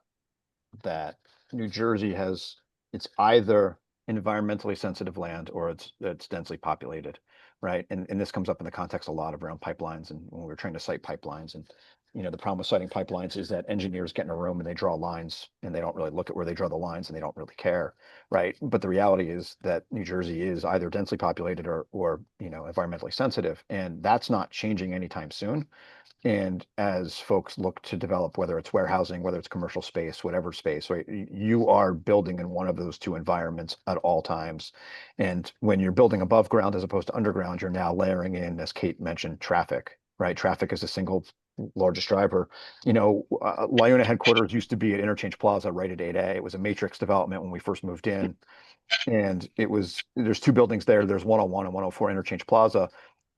that New Jersey it's either environmentally sensitive land or it's densely populated, right? And this comes up in the context a lot around pipelines and when we're trying to site pipelines. And the problem with siting pipelines is that engineers get in a room and they draw lines and they don't really look at where they draw the lines and they don't really care, right? But the reality is that New Jersey is either densely populated or environmentally sensitive, and that's not changing anytime soon. And as folks look to develop, whether it's warehousing, whether it's commercial space, whatever space, right, you are building in one of those two environments at all times. And when you're building above ground as opposed to underground, you're now layering in, as Kate mentioned, traffic, right? Traffic is the single largest driver. LIONA headquarters used to be at Interchange Plaza right at 8A. It was a matrix development when we first moved in. And there's two buildings there. There's 101 and 104 Interchange Plaza.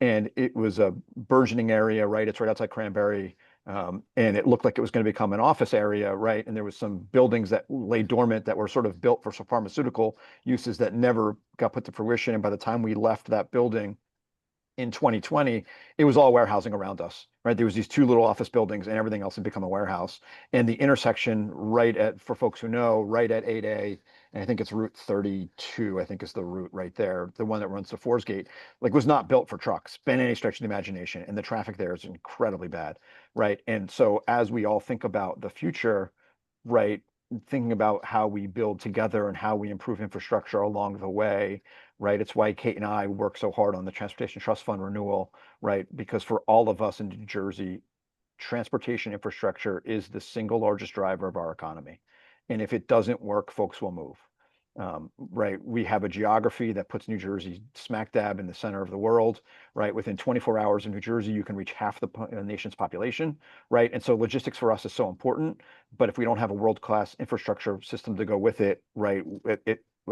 And it was a burgeoning area, right? It's right outside Cranberry. And it looked like it was going to become an office area, right? And there was some buildings that lay dormant that were sort of built for some pharmaceutical uses that never got put to fruition. And by the time we left that building in 2020, it was all warehousing around us, right? There was these two little office buildings and everything else had become a warehouse. And the intersection for folks who know, right at 8A, and I think it's Route 32, I think is the route right there, the one that runs to Fours Gate, was not built for trucks by any stretch of the imagination. And the traffic there is incredibly bad, right? And so as we all think about the future, right, thinking about how we build together and how we improve infrastructure along the way, right? It's why Kate and I work so hard on the Transportation Trust Fund renewal, right? Because for all of us in New Jersey, transportation infrastructure is the single largest driver of our economy. And if it doesn't work, folks will move. Right. We have a geography that puts New Jersey smack dab in the center of the world, right? Within 24 hours in New Jersey, you can reach half the nation's population, right? And so logistics for us is so important. But if we don't have a world-class infrastructure system to go with it, right,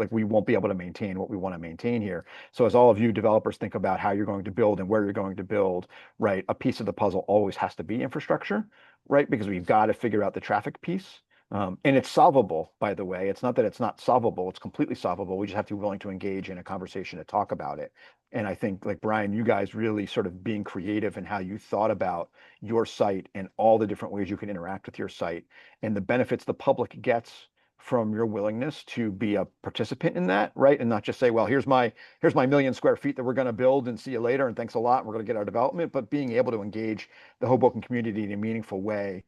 we won't be able to maintain what we want to maintain here. So as all of you developers think about how you're going to build and where you're going to build, right, a piece of the puzzle always has to be infrastructure, right? Because we've got to figure out the traffic piece. And it's solvable, by the way. It's not that it's not solvable. It's completely solvable. We just have to be willing to engage in a conversation to talk about it. And I think, like Brian, you guys really sort of being creative in how you thought about your site and all the different ways you can interact with your site and the benefits the public gets from your willingness to be a participant in that, right? And not just say, well, here's my million square feet that we're going to build and see you later and thanks a lot. And we're going to get our development, but being able to engage the Hoboken community in a meaningful way.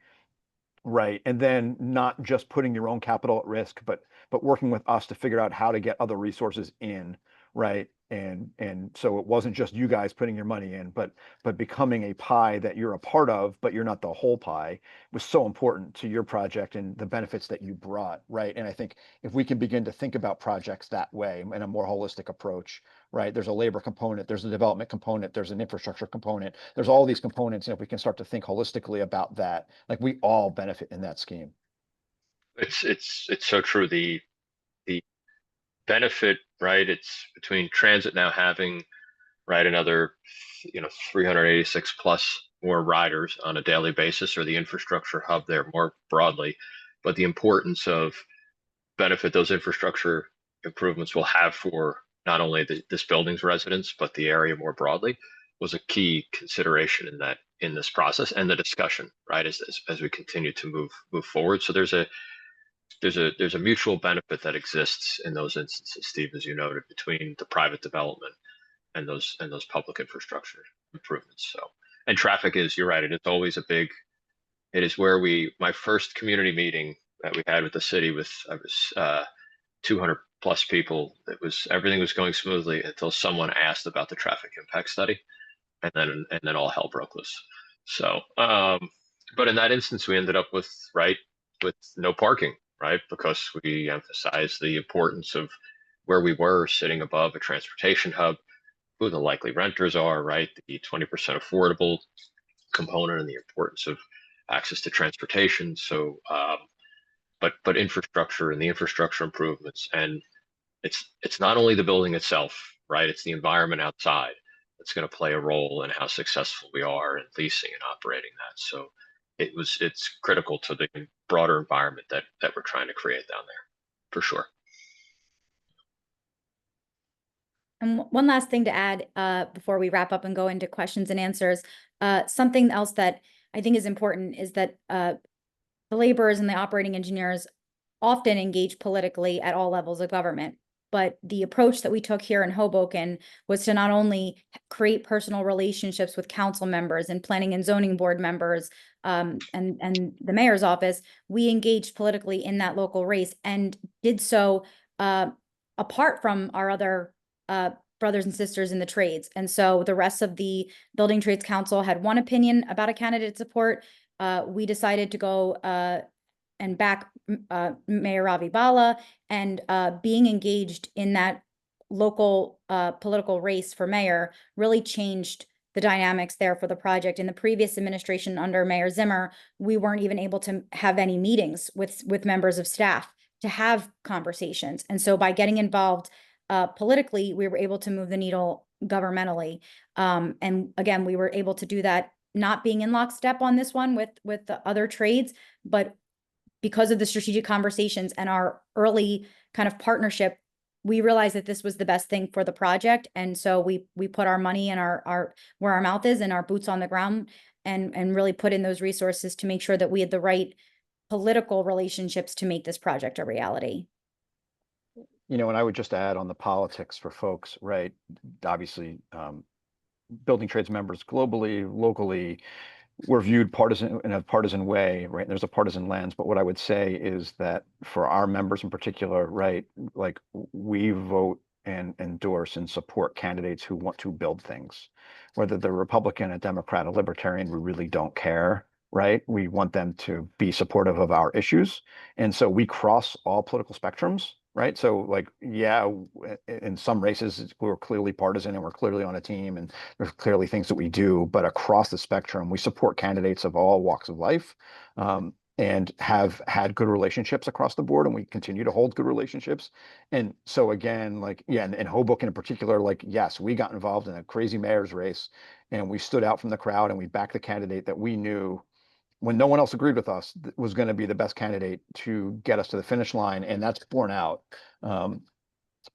Right. And then not just putting your own capital at risk, but working with us to figure out how to get other resources in. Right. And so it wasn't just you guys putting your money in, but becoming a pie that you're a part of, but you're not the whole pie was so important to your project and the benefits that you brought. Right. And I think if we can begin to think about projects that way in a more holistic approach, right, there's a labor component, there's a development component, there's an infrastructure component, there's all these components. And if we can start to think holistically about that, we all benefit in that scheme. It's so true. The benefit, right? It's between transit now having right? Another, 386 plus more riders on a daily basis, or the infrastructure hub there more broadly. But the importance of benefit those infrastructure improvements will have for not only this building's residents, but the area more broadly, was a key consideration in this process and the discussion, right? As we continue to move forward. So there's a mutual benefit that exists in those instances, Steve, as you noted, between the private development and those public infrastructure improvements. So, and traffic is, you're right, it is always it is where my first community meeting that we had with the city I was 200 plus people. Everything was going smoothly until someone asked about the traffic impact study, and then all hell broke loose. So, but in that instance, we ended up with no parking, right? Because we emphasized the importance of where we were sitting above a transportation hub, who the likely renters are, right? The 20% affordable component and the importance of access to transportation. So, but infrastructure and the infrastructure improvements, and it's not only the building itself, right? It's the environment outside that's going to play a role in how successful we are in leasing and operating that. So it's critical to the broader environment that we're trying to create down there, for sure. And one last thing to add before we wrap up and go into questions and answers. Something else that I think is important is that the laborers and the operating engineers often engage politically at all levels of government. But the approach that we took here in Hoboken was to not only create personal relationships with council members and planning and zoning board members and the mayor's office, we engaged politically in that local race and did so apart from our other brothers and sisters in the trades. And so the rest of the Building Trades Council had one opinion about a candidate support. We decided to go and back Mayor Ravi Bala, and being engaged in that local political race for mayor really changed the dynamics there for the project. In the previous administration under Mayor Zimmer, we weren't even able to have any meetings with members of staff to have conversations. And so by getting involved politically, we were able to move the needle governmentally. And again, we were able to do that not being in lockstep on this one with the other trades, but because of the strategic conversations and our early kind of partnership, we realized that this was the best thing for the project. And so we put our money and our where our mouth is and our boots on the ground and really put in those resources to make sure that we had the right political relationships to make this project a reality. And I would just add on the politics for folks, right? Obviously, building trades members globally, locally, we're viewed in a partisan way, right? There's a partisan lens, but what I would say is that for our members in particular, right, like we vote and endorse and support candidates who want to build things, whether they're Republican, a Democrat, a Libertarian, we really don't care, right? We want them to be supportive of our issues. And so we cross all political spectrums, right? So like, yeah, in some races, we're clearly partisan and we're clearly on a team and there's clearly things that we do, but across the spectrum, we support candidates of all walks of life and have had good relationships across the board, and we continue to hold good relationships. And so again, like, yeah, and Hoboken in particular, like, yes, we got involved in a crazy mayor's race and we stood out from the crowd and we backed the candidate that we knew when no one else agreed with us was going to be the best candidate to get us to the finish line. And that's borne out.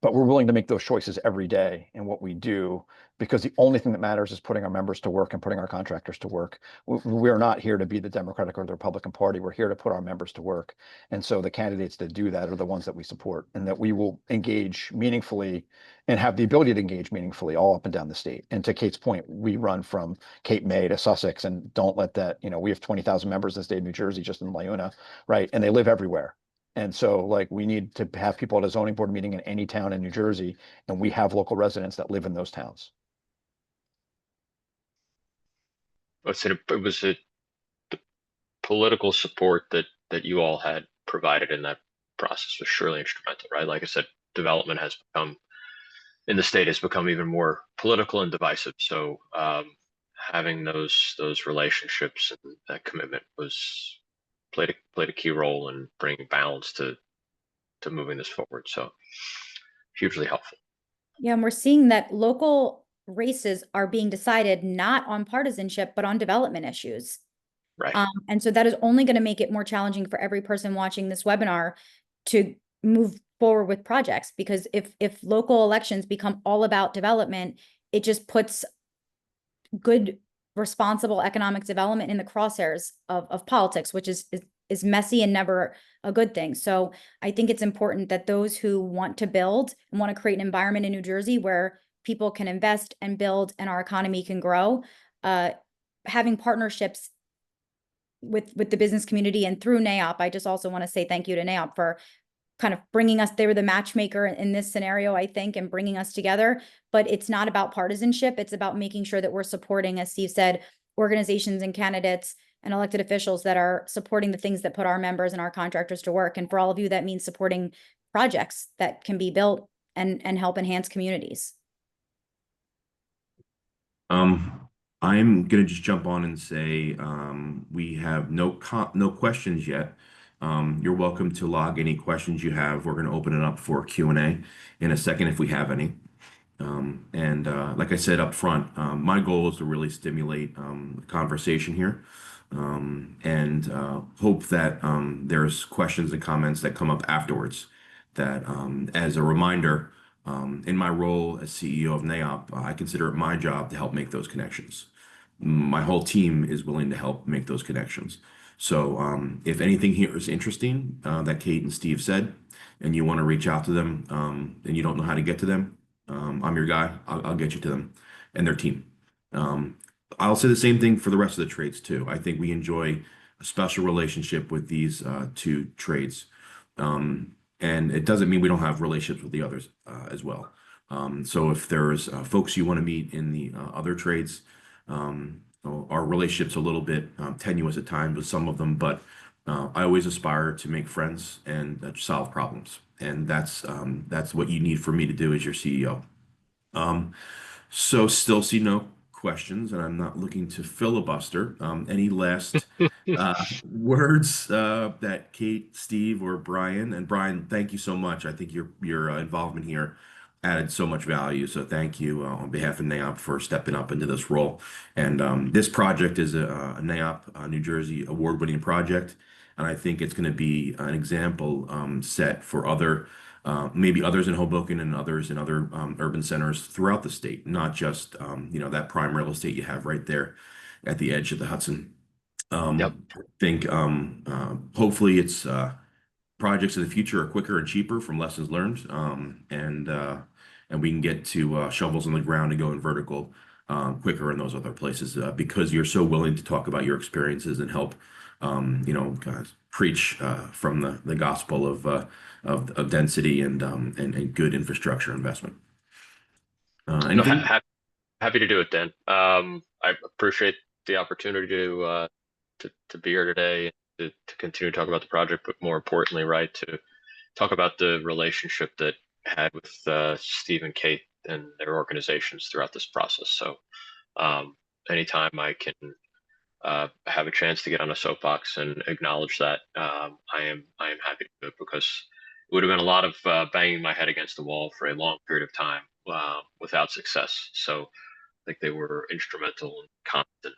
But we're willing to make those choices every day in what we do, because the only thing that matters is putting our members to work and putting our contractors to work. We're not here to be the Democratic or the Republican Party. We're here to put our members to work. And so the candidates that do that are the ones that we support and that we will engage meaningfully and have the ability to engage meaningfully all up and down the state. And to Kate's point, we run from Cape May to Sussex, and don't let that, we have 20,000 members in the state of New Jersey, just in LiUNA, right? And they live everywhere. And so like we need to have people at a zoning board meeting in any town in New Jersey, and we have local residents that live in those towns. The political support that you all had provided in that process was surely instrumental, right? Like I said, development in the state has become even more political and divisive. So having those relationships and that commitment played a key role in bringing balance to moving this forward. So hugely helpful. Yeah, and we're seeing that local races are being decided not on partisanship, but on development issues. Right. And so that is only going to make it more challenging for every person watching this webinar to move forward with projects, because if local elections become all about development, it just puts good, responsible economic development in the crosshairs of politics, which is messy and never a good thing. So I think it's important that those who want to build and want to create an environment in New Jersey where people can invest and build and our economy can grow, having partnerships with the business community and through NAIOP. I just also want to say thank you to NAIOP for kind of bringing us, they were the matchmaker in this scenario, I think, and bringing us together. But it's not about partisanship. It's about making sure that we're supporting, as Steve said, organizations and candidates and elected officials that are supporting the things that put our members and our contractors to work. And for all of you, that means supporting projects that can be built and help enhance communities. I'm gonna just jump on and say we have no questions yet. You're welcome to log any questions you have. We're gonna open it up for Q&A in a second if we have any. Like I said up front, my goal is to really stimulate conversation here, and hope that there's questions and comments that come up afterwards. That as a reminder, in my role as CEO of NAIOP, I consider it my job to help make those connections. My whole team is willing to help make those connections. So if anything here is interesting that Kate and Steve said, and you want to reach out to them, and you don't know how to get to them, I'm your guy. I'll get you to them and their team. I'll say the same thing for the rest of the trades too. I think we enjoy a special relationship with these two trades. And it doesn't mean we don't have relationships with the others as well. So if there's folks you want to meet in the other trades, our relationship's a little bit tenuous at times with some of them, but I always aspire to make friends and solve problems. And that's what you need for me to do as your CEO. So still see no questions, and I'm not looking to filibuster. Any last words that Kate, Steve, or Brian? And Brian, thank you so much. I think your involvement here added so much value. So thank you on behalf of NAIOP for stepping up into this role. And this project is a NAIOP New Jersey award-winning project, and I think it's going to be an example set for other. Maybe others in Hoboken and others in other urban centers throughout the state, not just that prime real estate you have right there at the edge of the Hudson. Yep. I think hopefully it's projects in the future are quicker and cheaper from lessons learned, and we can get to shovels on the ground and go in vertical quicker in those other places because you're so willing to talk about your experiences and help preach from the gospel of density and good infrastructure investment. No, Anything? happy to do it, Dan. I appreciate the opportunity to be here today, to continue to talk about the project, but more importantly, right, to talk about the relationship that I had with Steve and Kate and their organizations throughout this process. So anytime I can have a chance to get on a soapbox and acknowledge that, I am happy to do it, because it would have been a lot of banging my head against the wall for a long period of time without success. So I think they were instrumental and constant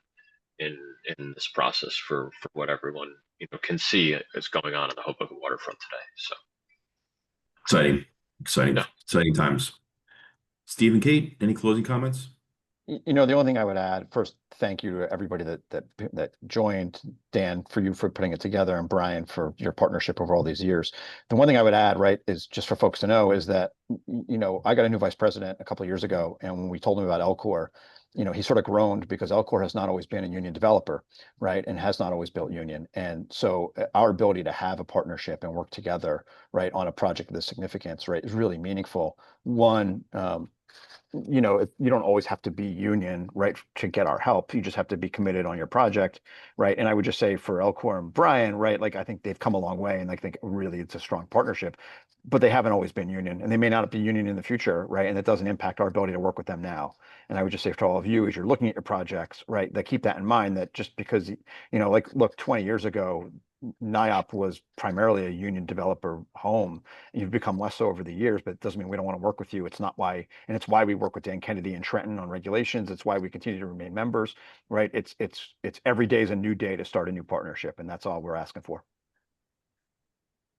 in this process for what everyone can see is going on in the Hoboken waterfront today. So exciting times. Steve and Kate, any closing comments? The only thing I would add, first, thank you to everybody that joined, Dan, for putting it together, and Brian for your partnership over all these years. The one thing I would add, right, is just for folks to know is that, I got a new vice president a couple of years ago, and when we told him about LCOR, he sort of groaned because LCOR has not always been a union developer, right, and has not always built union. And so our ability to have a partnership and work together, right, on a project of this significance, right, is really meaningful. One, you don't always have to be union, right, to get our help. You just have to be committed on your project, right? And I would just say for LCOR and Brian, right, like I think they've come a long way, and I think really it's a strong partnership, but they haven't always been union, and they may not be union in the future, right? And it doesn't impact our ability to work with them now. And I would just say to all of you, as you're looking at your projects, right, that keep that in mind, that just because, like, look, 20 years ago, NAIOP was primarily a union developer home. You've become less so over the years, but it doesn't mean we don't want to work with you. It's not why, and it's why we work with Dan Kennedy and Trenton on regulations. It's why we continue to remain members, right? It's every day is a new day to start a new partnership, and that's all we're asking for.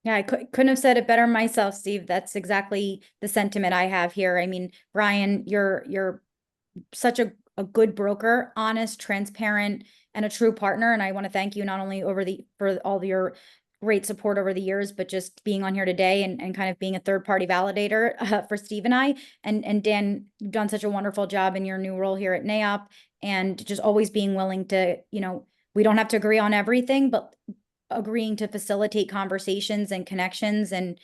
Yeah, I couldn't have said it better myself, Steve. That's exactly the sentiment I have here. I mean, Brian, you're such a good broker, honest, transparent, and a true partner. And I want to thank you not only for all of your great support over the years, but just being on here today and kind of being a third party validator for Steve and I. And Dan, you've done such a wonderful job in your new role here at NAIOP, and just always being willing to, we don't have to agree on everything, but agreeing to facilitate conversations and connections and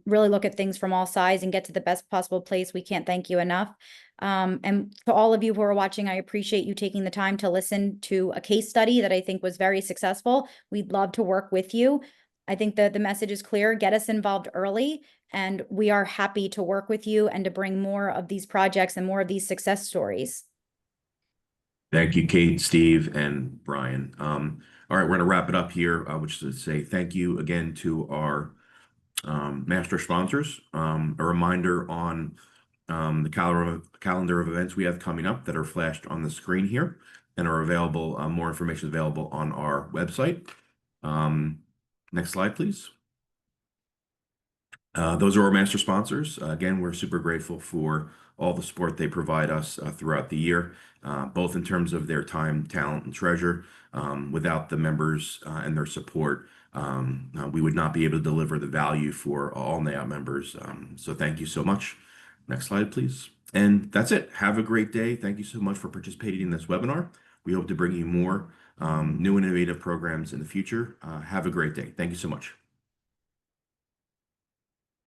really look at things from all sides and get to the best possible place. We can't thank you enough. And to all of you who are watching, I appreciate you taking the time to listen to a case study that I think was very successful. We'd love to work with you. I think that the message is clear. Get us involved early, and we are happy to work with you and to bring more of these projects and more of these success stories. Thank you, Kate, Steve, and Brian. All right, we're going to wrap it up here, which is to say thank you again to our master sponsors. A reminder on the calendar of events we have coming up that are flashed on the screen here and are available. More information is available on our website. Next slide, please. Those are our master sponsors. Again, we're super grateful for all the support they provide us throughout the year, both in terms of their time, talent, and treasure. Without the members and their support, we would not be able to deliver the value for all NAIOP members. So thank you so much. Next slide, please. And that's it. Have a great day. Thank you so much for participating in this webinar. We hope to bring you more new and innovative programs in the future. Have a great day. Thank you so much.